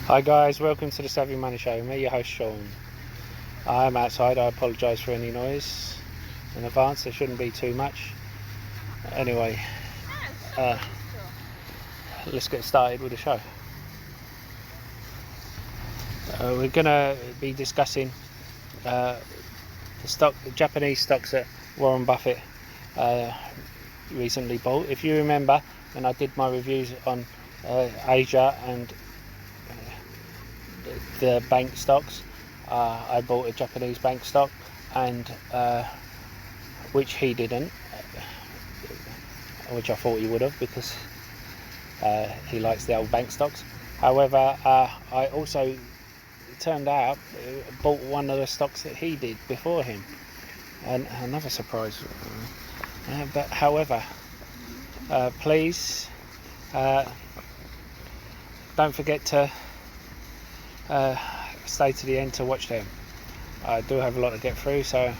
Hi guys, welcome to the Savvy Money Show. Me, your host Sean. I'm outside. I apologise for any noise in advance. There shouldn't be too much. Anyway, let's get started with the show. We're gonna be discussing the Japanese stocks that Warren Buffett recently bought. If you remember, when I did my reviews on Asia and the bank stocks, I bought a Japanese bank stock, and which he didn't, which I thought he would have, because he likes the old bank stocks. However, I also, it turned out, bought one of the stocks that he did before him, and another surprise. But however, please don't forget to stay to the end to watch them. I do have a lot to get through, so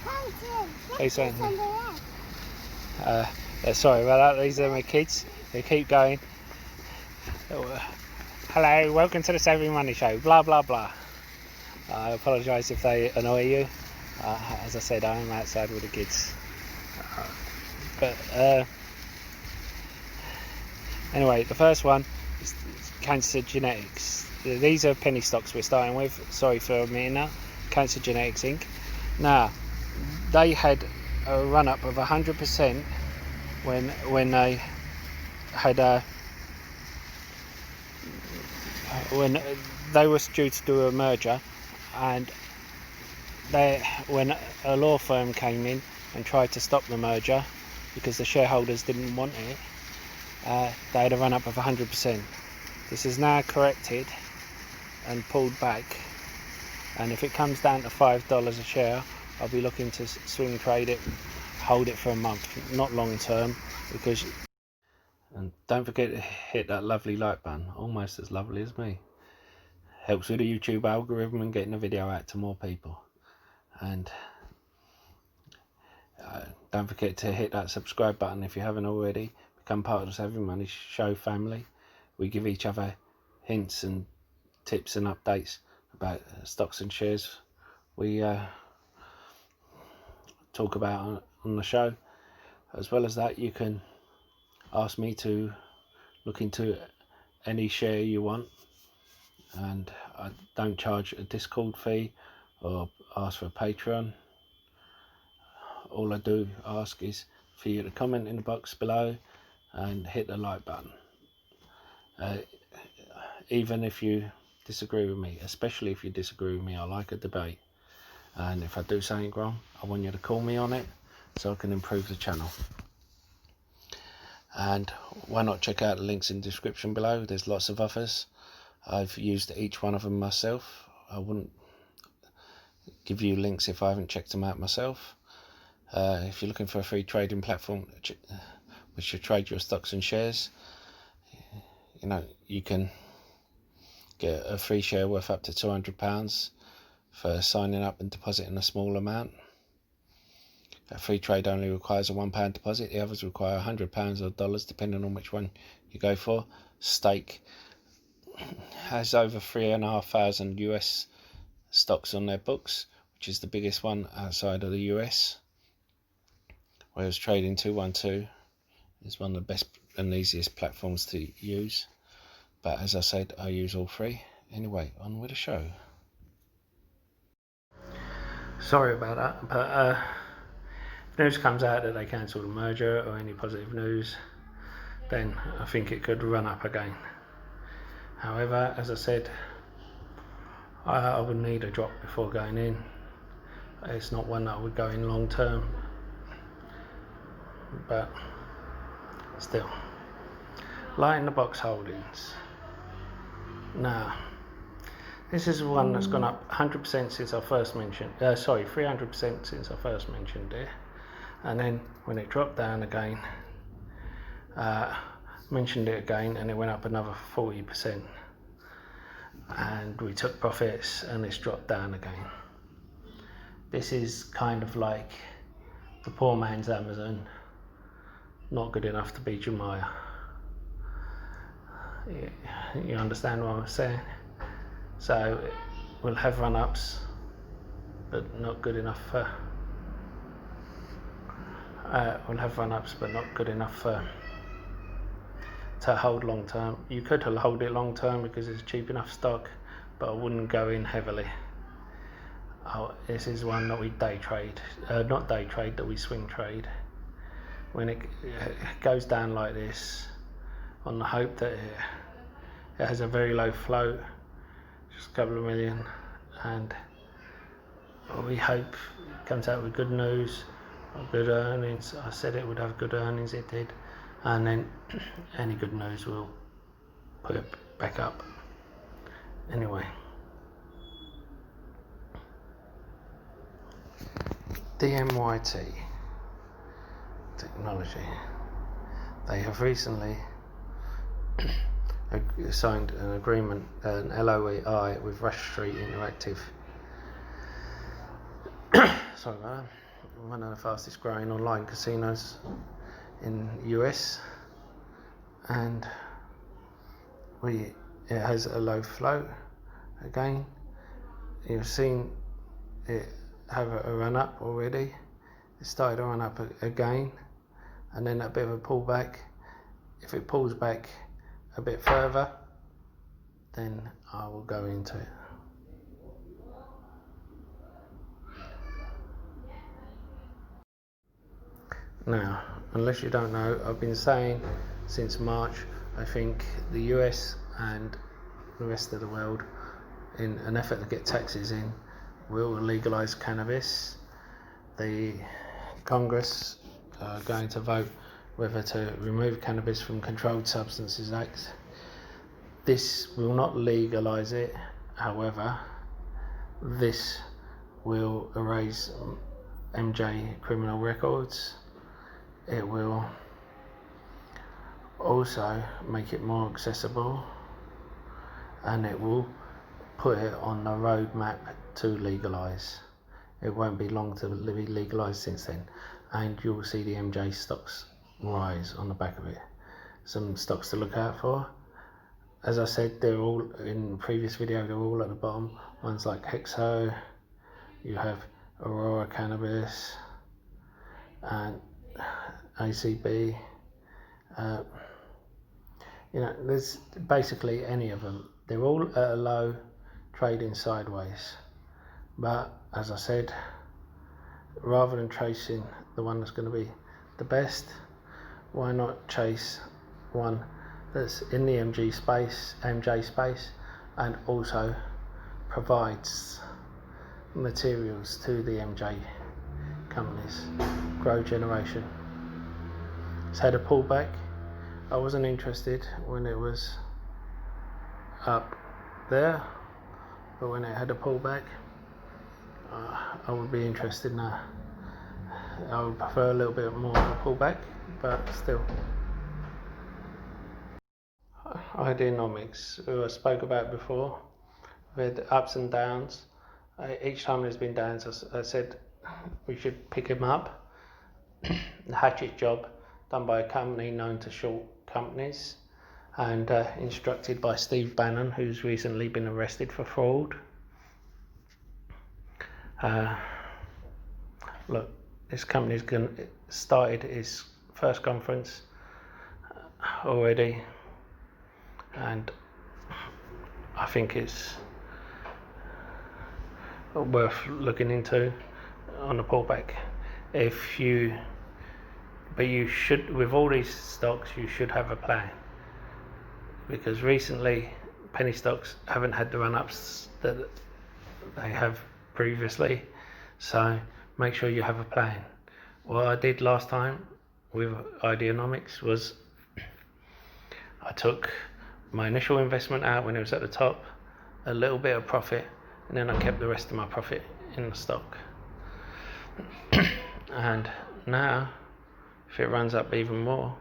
please don't. Sorry about that. These are my kids. They keep going. Hello, welcome to the Savvy Money Show. Blah blah blah. I apologise if they annoy you. As I said, I'm outside with the kids. But anyway, the first one is Cancer Genetics. These are penny stocks we're starting with. Sorry for omitting that. Cancer Genetics Inc. Now, they had a run up of 100% when they had when they were due to do a merger, and when a law firm came in and tried to stop the merger because the shareholders didn't want it, they had a run up of 100%. This is now corrected and pulled back, and if it comes down to $5 a share, I'll be looking to swing trade it, hold it for a month, not long term, because. And don't forget to hit that lovely like button, almost as lovely as me. Helps with the YouTube algorithm and getting the video out to more people. And don't forget to hit that subscribe button if you haven't already. Become part of the Savvy Money Show family. We give each other hints and tips and updates about stocks and shares we talk about on the show. As well as that, you can ask me to look into any share you want, and I don't charge a Discord fee or ask for a Patreon. All I do ask is for you to comment in the box below and hit the like button. Even if you disagree with me, especially if you disagree with me, I like a debate, and if I do something wrong, I want you to call me on it so I can improve the channel. And why not check out the links in the description below? There's lots of others. I've used each one of them myself. I wouldn't give you links if I haven't checked them out myself. If you're looking for a free trading platform which should trade your stocks and shares, you can get a free share worth up to £200 for signing up and depositing a small amount. A free trade only requires a £1 deposit. The others require £100 or dollars, depending on which one you go for. Stake has over 3,500 US stocks on their books, which is the biggest one outside of the US. Whereas Trading 212 is one of the best and easiest platforms to use. But as I said, I use all three. Anyway, on with the show. Sorry about that, but if news comes out that they cancel the merger or any positive news, then I think it could run up again. However, as I said, I would need a drop before going in. It's not one that I would go in long term, but still. Light in the box holdings. Now, this is one that's gone up 100% since I first mentioned, 300% since I first mentioned it. And then when it dropped down again, mentioned it again, and it went up another 40%. And we took profits, and it's dropped down again. This is kind of like the poor man's Amazon, not good enough to be Jumaya. You understand what I'm saying? So we'll have run-ups, but not good enough for we'll have run-ups, but not good enough to hold long term. You could hold it long term because it's cheap enough stock, but I wouldn't go in heavily. This is one that we day trade, not day trade, that we swing trade. When it goes down like this, on the hope that it has a very low float, just a couple of million, and we hope it comes out with good news, good earnings. I said it would have good earnings, it did, and then any good news will put it back up. Anyway, DMYT Technology, they have recently signed an agreement, an LOI with Rush Street Interactive. Sorry about that. One of the fastest growing online casinos in US, and it has a low float. Again, you've seen it have a run up already. It started to run up again, and then a bit of a pullback. If it pulls back a bit further, then I will go into it. Now, unless you don't know, I've been saying since March, I think the US and the rest of the world, in an effort to get taxes in, will legalise cannabis. The Congress are going to vote whether to remove cannabis from Controlled Substances Act. This will not legalise it, however, this will erase MJ criminal records. It will also make it more accessible, and it will put it on the roadmap to legalise. It won't be long to be legalised since then, and you'll see the MJ stocks rise on the back of it. Some stocks to look out for. As I said, they're all in the previous video, they're all at the bottom. Ones like Wkhs, you have Aurora Cannabis, and ACB. There's basically any of them. They're all at a low, trading sideways. But as I said, rather than chasing the one that's going to be the best, why not chase one that's in the MJ space, and also provides materials to the MJ companies. Grow generation. It's had a pullback. I wasn't interested when it was up there, but when it had a pullback, I would be interested now. I would prefer a little bit more of a pullback, but still. Ideanomics, who I spoke about before, with ups and downs. Each time there's been downs, I said we should pick him up. The hatchet job done by a company known to short companies, and instructed by Steve Bannon, who's recently been arrested for fraud. Look, this company's started its first conference already, and I think it's worth looking into on the pullback. But you should, with all these stocks, you should have a plan, because recently penny stocks haven't had the run-ups that they have previously, so make sure you have a plan. What I did last time with Ideanomics was I took my initial investment out when it was at the top, a little bit of profit, and then I kept the rest of my profit in the stock. And now, if it runs up even more,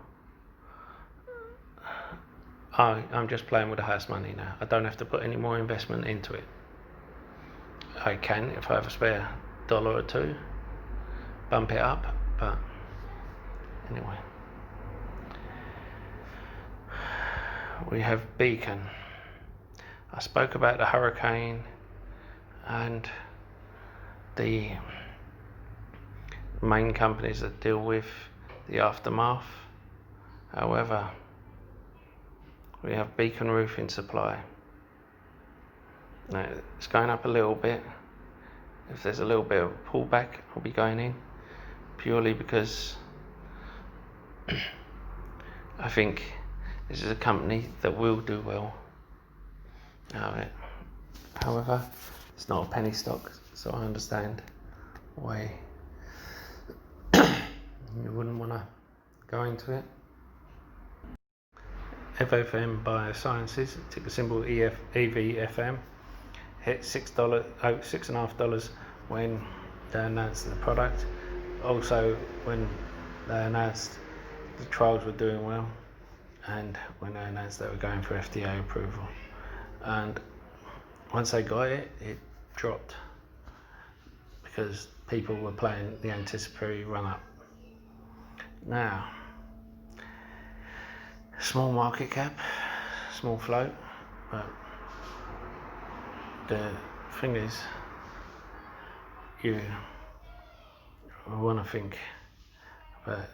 I'm just playing with the house money now. I don't have to put any more investment into it. I can, if I have a spare $1 or $2, bump it up, but anyway. We have Beacon. I spoke about the hurricane and the main companies that deal with the aftermath. However, we have Beacon Roofing Supply. Now, it's going up a little bit. If there's a little bit of a pullback, I'll be going in, purely because I think this is a company that will do well. However, it's not a penny stock, so I understand why you wouldn't want to go into it. FAANG Biosciences, ticker symbol EVFM, hit $6.5 when they announced the product. Also, when they announced the trials were doing well, and when they announced they were going for FDA approval. And once they got it, it dropped because people were playing the anticipatory run up. Now, small market cap, small float, but the thing is, you want to think about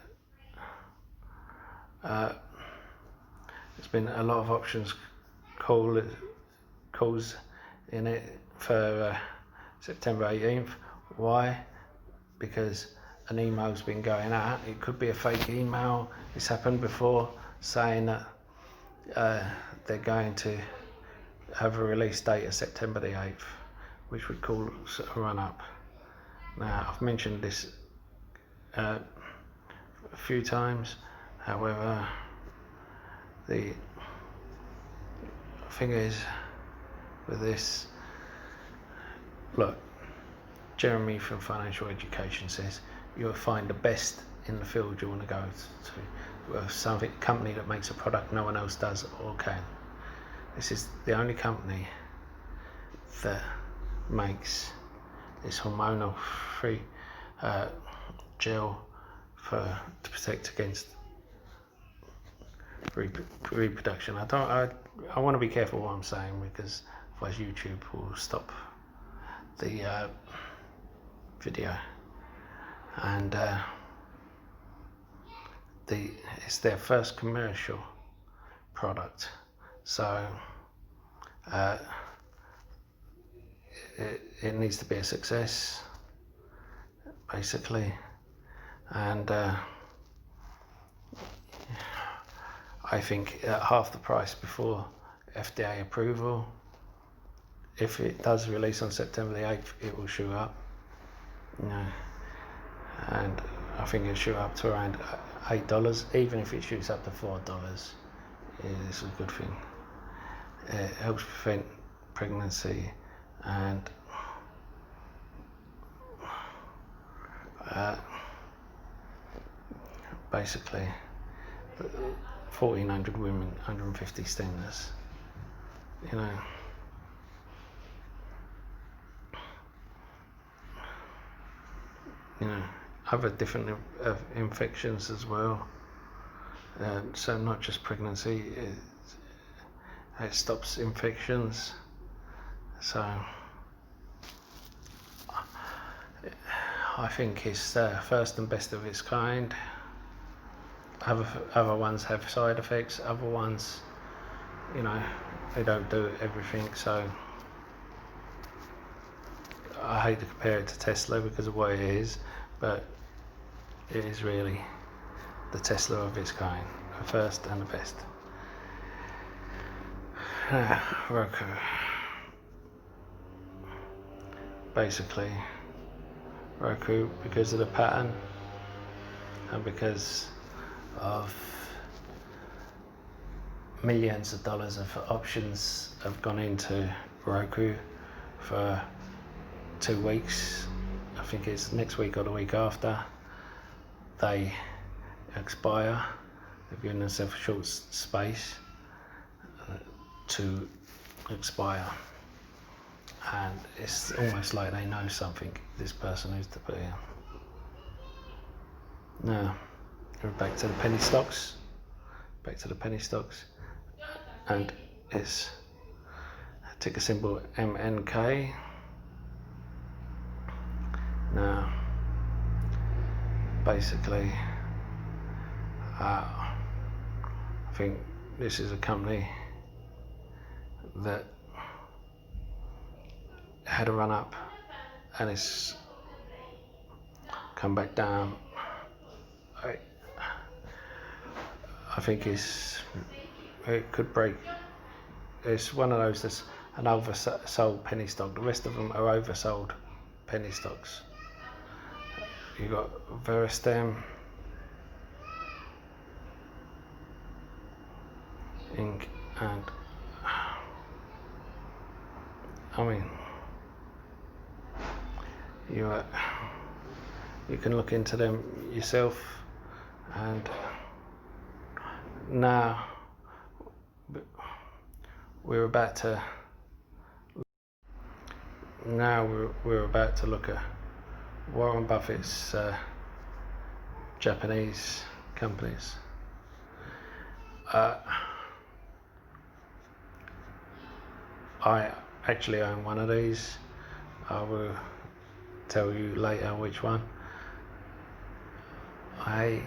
there's been a lot of options calls in it for September 18th. Why? Because an email's been going out. It could be a fake email. It's happened before, saying that they're going to have a release date of September the 8th, which would call a run up. Now, I've mentioned this a few times. However, the thing is with this, look, Jeremy from Financial Education says you'll find the best in the field you want to go to, something company that makes a product no one else does or can. This is the only company that makes this hormonal free gel to protect against reproduction. I want to be careful what I'm saying, because otherwise YouTube will stop the video. And it's their first commercial product, so it needs to be a success, basically. And I think at half the price before FDA approval, if it does release on September the 8th, it will shoot up. And I think it'll shoot up to around $8. Even if it shoots up to $4, it's a good thing. It helps prevent pregnancy, and basically 1,400 women, 150 stingers, other different infections as well. So not just pregnancy, it stops infections. So I think it's first and best of its kind. Other ones have side effects. Other ones, they don't do everything. So I hate to compare it to Tesla because of what it is, but it is really the Tesla of its kind, the first and the best. Roku. Basically, Roku, because of the pattern and because of millions of dollars of options have gone into Roku for 2 weeks. I think it's next week or the week after they expire. They've given themselves a short space to expire, and it's almost like they know something, this person who's to put in. Now we're back to the penny stocks, and it's ticker symbol MNK. Now, basically, I think this is a company that had a run up and it's come back down. I think it could break. It's one of those that's an oversold penny stock. The rest of them are oversold penny stocks. You got Veristem, Inc, and I mean, you can look into them yourself. And now we're about to look at Warren Buffett's Japanese companies. I actually own one of these. I will tell you later which one. I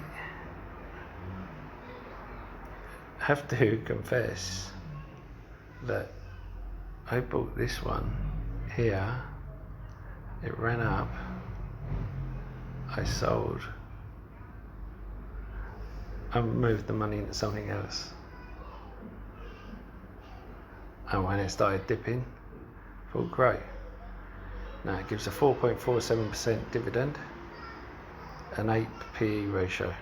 have to confess that I bought this one here, it ran up, I sold, I moved the money into something else, and when it started dipping, I thought great. Now it gives a 4.47% dividend, an 8 PE ratio.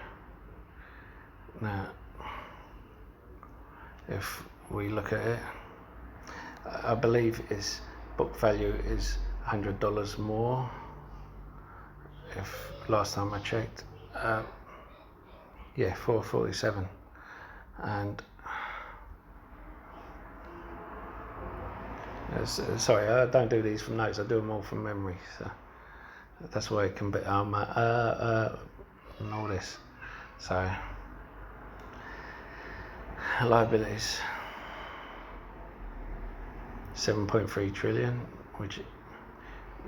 Now if we look at it, I believe its book value is $100 more, if last time I checked. Yeah, 447. And sorry, I don't do these from notes, I do them all from memory, so that's why it can be and all this. So liabilities 7.3 trillion, which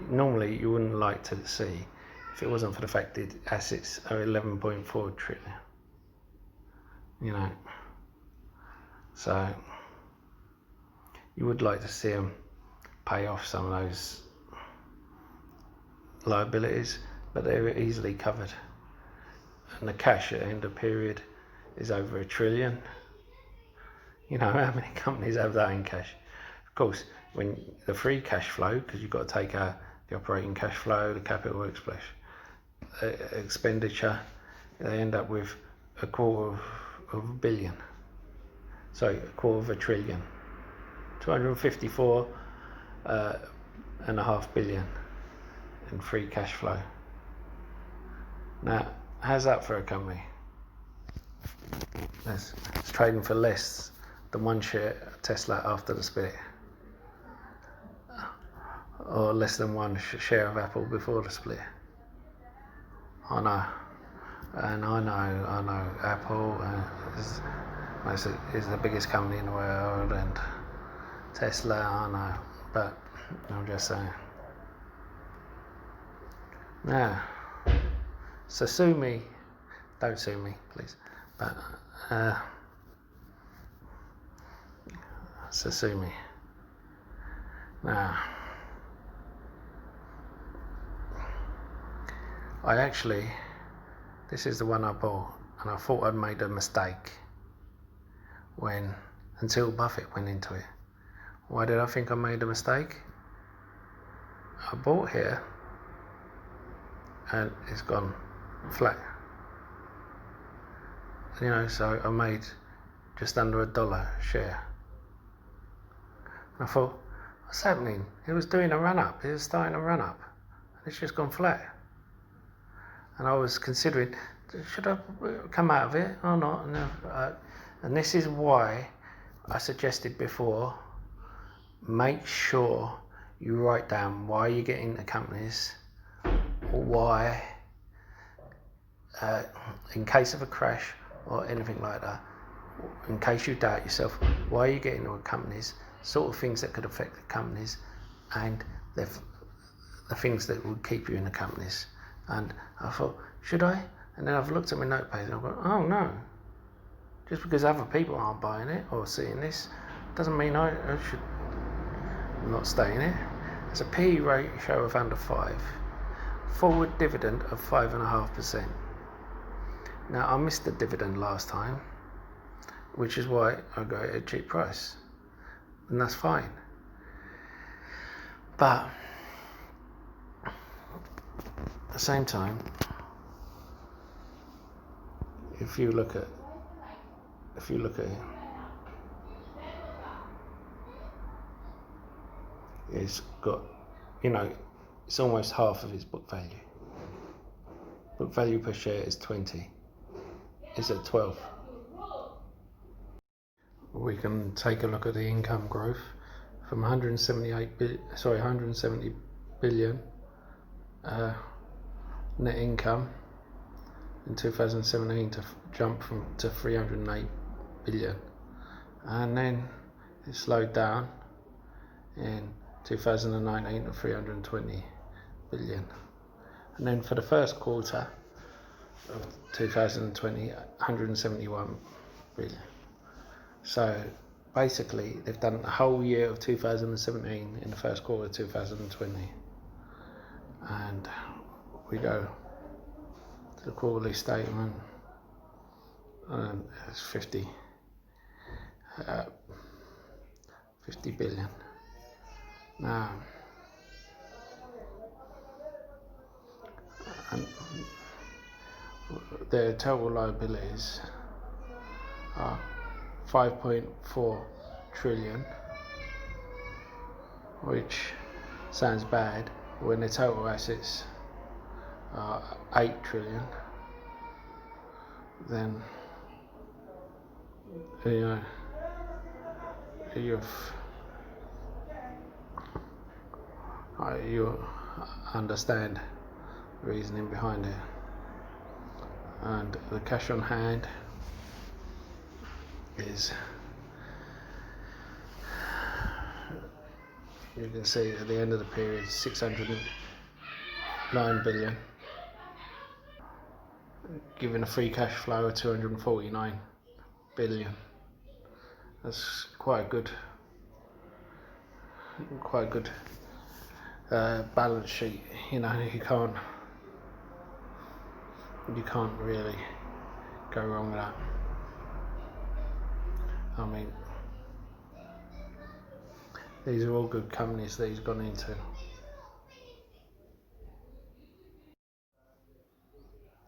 normally you wouldn't like to see if it wasn't for the fact that assets are 11.4 trillion, you know. So you would like to see them pay off some of those liabilities, but they're easily covered. And the cash at the end of the period is over $1 trillion. You know, how many companies have that in cash? Of course, when the free cash flow, because you've got to take out the operating cash flow, the capital expenditure, they end up with a quarter of a billion. Sorry, a quarter of $1 trillion. 254.5 billion in free cash flow. Now, how's that for a company? It's trading for less than one share of Tesla after the split, or less than one share of Apple before the split. I know, and I know Apple is the biggest company in the world, and Tesla, I know, but I'm just saying. Now, so sue me, don't sue me, please, but so sue me. Now, this is the one I bought, and I thought I'd made a mistake until Buffett went into it. Why did I think I made a mistake? I bought here and it's gone flat. You know, so I made just under $1 a share. And I thought, what's happening? It was doing a run up, it was starting a run up, and it's just gone flat. And I was considering, should I come out of it or not? And this is why I suggested before, make sure you write down why you get into companies, or why, in case of a crash or anything like that, in case you doubt yourself, why you get into companies, sort of things that could affect the companies, and the things that would keep you in the companies. And I thought, should I? And then I've looked at my notepad and I've gone, oh no, just because other people aren't buying it or seeing this doesn't mean I should not stay in it. It's a PE ratio of under 5, forward dividend of 5.5%. Now I missed the dividend last time, which is why I got it at a cheap price, and that's fine. But at the same time, if you look at it, it's got, it's almost half of its book value. Book value per share is 20. It's at 12. We can take a look at the income growth from 170 billion net income in 2017 to jump to 308 billion, and then it slowed down in 2019 to 320 billion, and then for the first quarter of 2020 171 billion. So basically they've done the whole year of 2017 in the first quarter of 2020, and we go to the quarterly statement and it's 50 billion. Now, and their total liabilities are 5.4 trillion, which sounds bad when their total assets are 8 trillion. Then you understand the reasoning behind it. And the cash on hand is, you can see at the end of the period, 609 billion, giving a free cash flow of 249 billion. That's quite good balance sheet. You can't really go wrong with that. I mean, these are all good companies that he's gone into.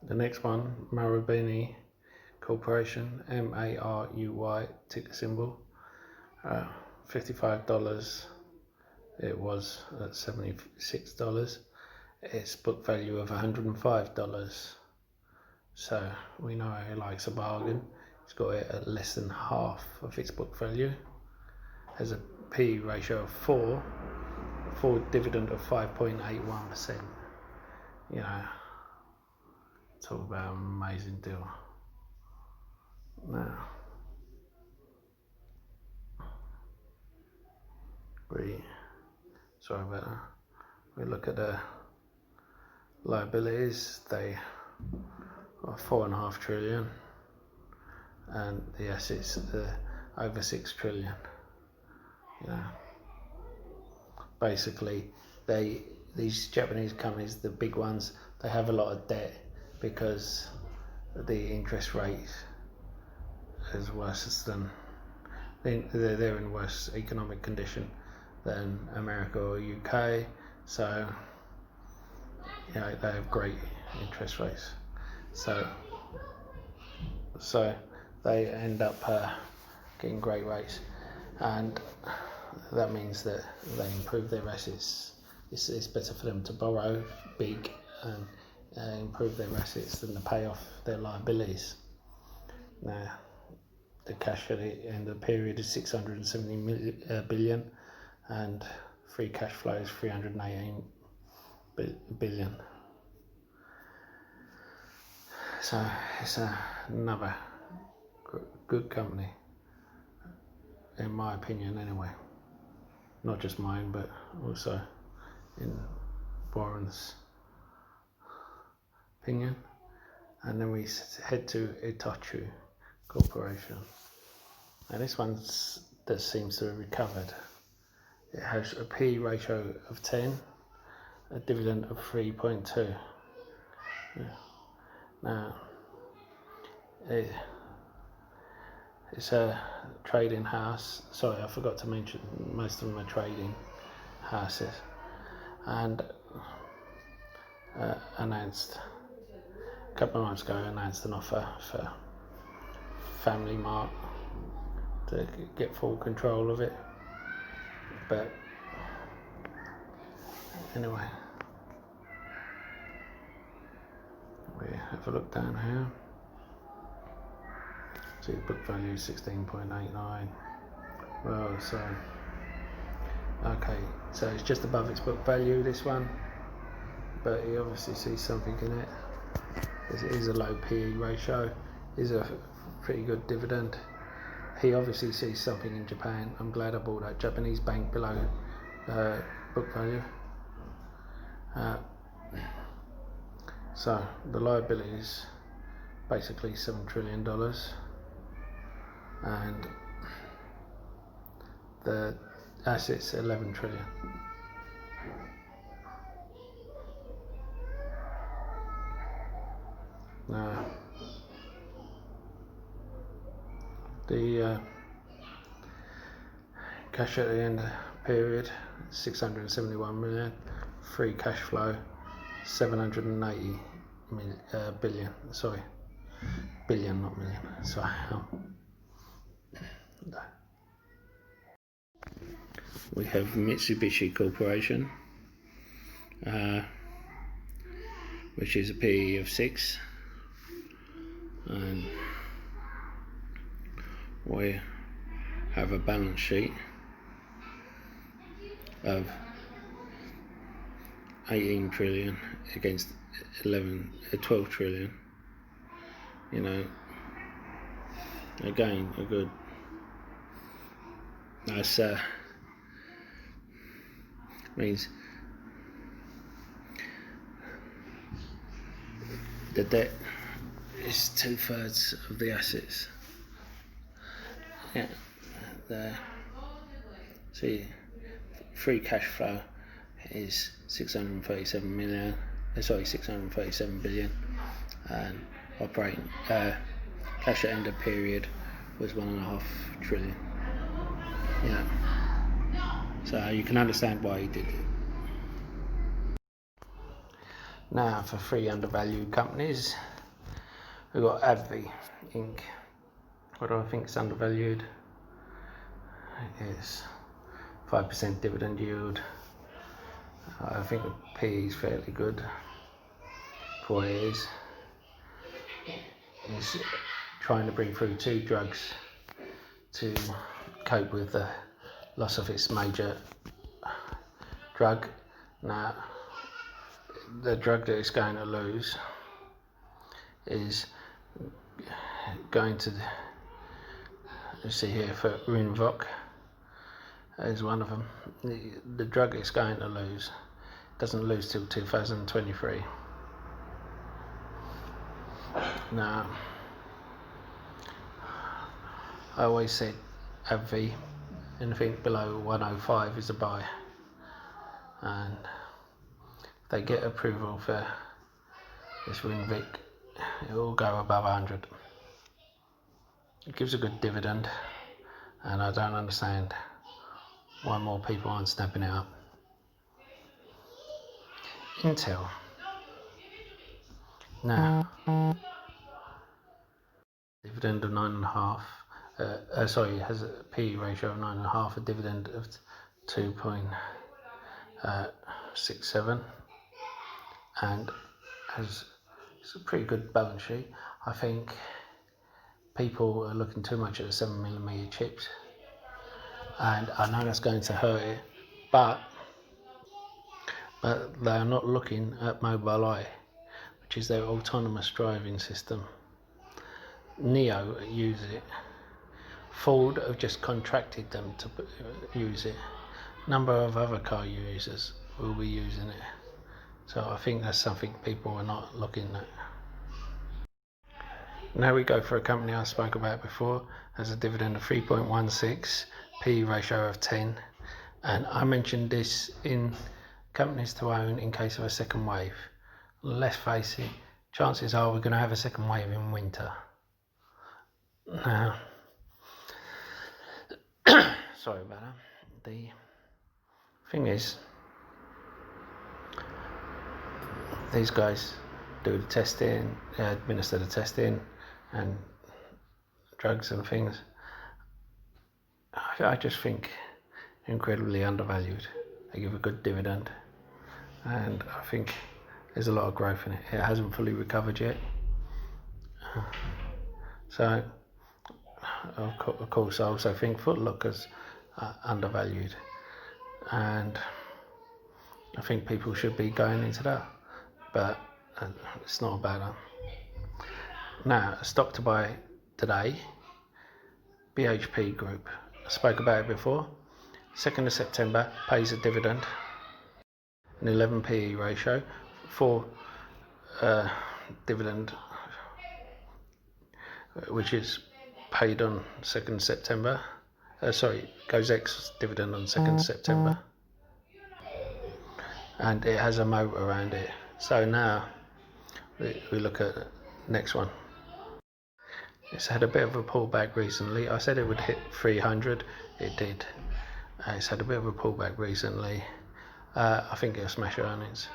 The next one, Marubeni Corporation, MARUY, ticker symbol, $55. It was at $76. Its book value of $105. So we know he likes a bargain. It's got it at less than half of its book value. Has a PE ratio of 4, forward dividend of 5.81%. Talk about an amazing deal. Now, we look at the liabilities. They are 4.5 trillion, and the assets are over 6 trillion. Basically, these Japanese companies, the big ones, they have a lot of debt because the interest rate is worse than, they're in worse economic condition than America or UK, so they have great interest rates, so they end up getting great rates, and that means that they improve their assets. It's better for them to borrow big and improve their assets than to pay off their liabilities. Now, the cash at the end of the period is 670 billion, and free cash flow is 318 billion. So it's another good company, in my opinion anyway. not just mine but also in Warren's opinion. And then we head to Itochu Corporation. Now this one's that seems to have recovered. It has a P ratio of 10, a dividend of 3.2. Now it's a trading house. Sorry, I forgot to mention most of them are trading houses, and announced a couple of months ago an offer for Family Mart to get full control of it. But anyway, we have a look down here. See, book value 16.89. Well, so okay, so it's just above its book value, this one, but he obviously sees something in it. It is a low PE ratio, is a pretty good dividend. He obviously sees something in Japan. I'm glad I bought that Japanese bank below book value. So the liabilities basically $7 trillion, and the assets 11 trillion. Now the cash at the end of the period 671 million, free cash flow 780 billion, sorry, billion not million, sorry. We have Mitsubishi Corporation, which is a PE of 6, and we have a balance sheet of 18 trillion against 12 trillion. You know, again, a good, that's means the debt is 2/3 of the assets. Yeah, there. See, free cash flow is 637 million. Sorry, 637 billion, and operating cash at end of period was 1.5 trillion. Yeah, so you can understand why he did it. Now for 3 undervalued companies, we've got AbbVie Inc. What do I think is undervalued? It is 5% dividend yield. I think the PE is fairly good for what it is. It's trying to bring through 2 drugs to cope with the loss of its major drug. Now, the drug that it's going to lose is going to, let's see here, for Rinvoq is one of them. The drug it's going to lose doesn't lose till 2023. Now, I always said AbbVie, anything below 105 is a buy, and if they get approval for this Rinvoq, it will go above 100. It gives a good dividend, and I don't understand why more people aren't snapping it up. Intel. Now, dividend of 9.5. Sorry, it has a PE ratio of 9.5, a dividend of 2.67, and has a pretty good balance sheet. I think people are looking too much at the 7mm chips, and I know that's going to hurt it, but they are not looking at Mobileye, which is their autonomous driving system. NIO use it. Ford have just contracted them to use it. number of other car users will be using it. So I think that's something people are not looking at. Now we go for a company I spoke about before, has a dividend of 3.16, P ratio of 10, and I mentioned this in companies to own in case of a second wave. Let's face it, chances are we're going to have a second wave in winter. Now, sorry about that. The thing is, these guys do the testing, administer the testing and drugs and things. I just think incredibly undervalued. They give a good dividend, and I think there's a lot of growth in it. It hasn't fully recovered yet, so of course I also think Foot Locker's undervalued, and I think people should be going into that, but it's not about that. Now, stock to buy today, BHP Group. I spoke about it before. 2nd of September, pays a dividend, an 11 PE ratio, for dividend which is paid on 2nd September. Goes ex dividend on 2nd September. And it has a moat around it. So now we look at the next one. It's had a bit of a pullback recently. I said it would hit 300, it did. It's had a bit of a pullback recently. I think it'll smash earnings,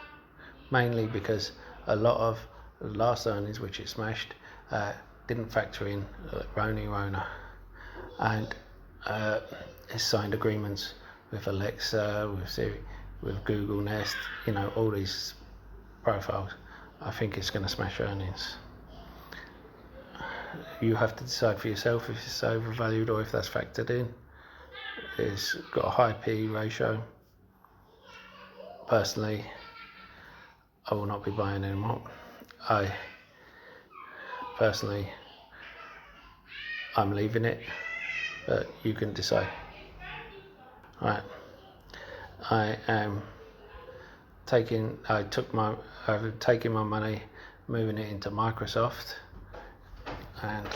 mainly because a lot of the last earnings which it smashed didn't factor in Rona, and it's signed agreements with Alexa, with Siri, with Google Nest, you know, all these profiles. I think it's going to smash earnings. You have to decide for yourself if it's overvalued or if that's factored in. It's got a high PE ratio. Personally, I will not be buying anymore. I'm leaving it, but you can decide. Right, I'm taking my money, moving it into Microsoft, and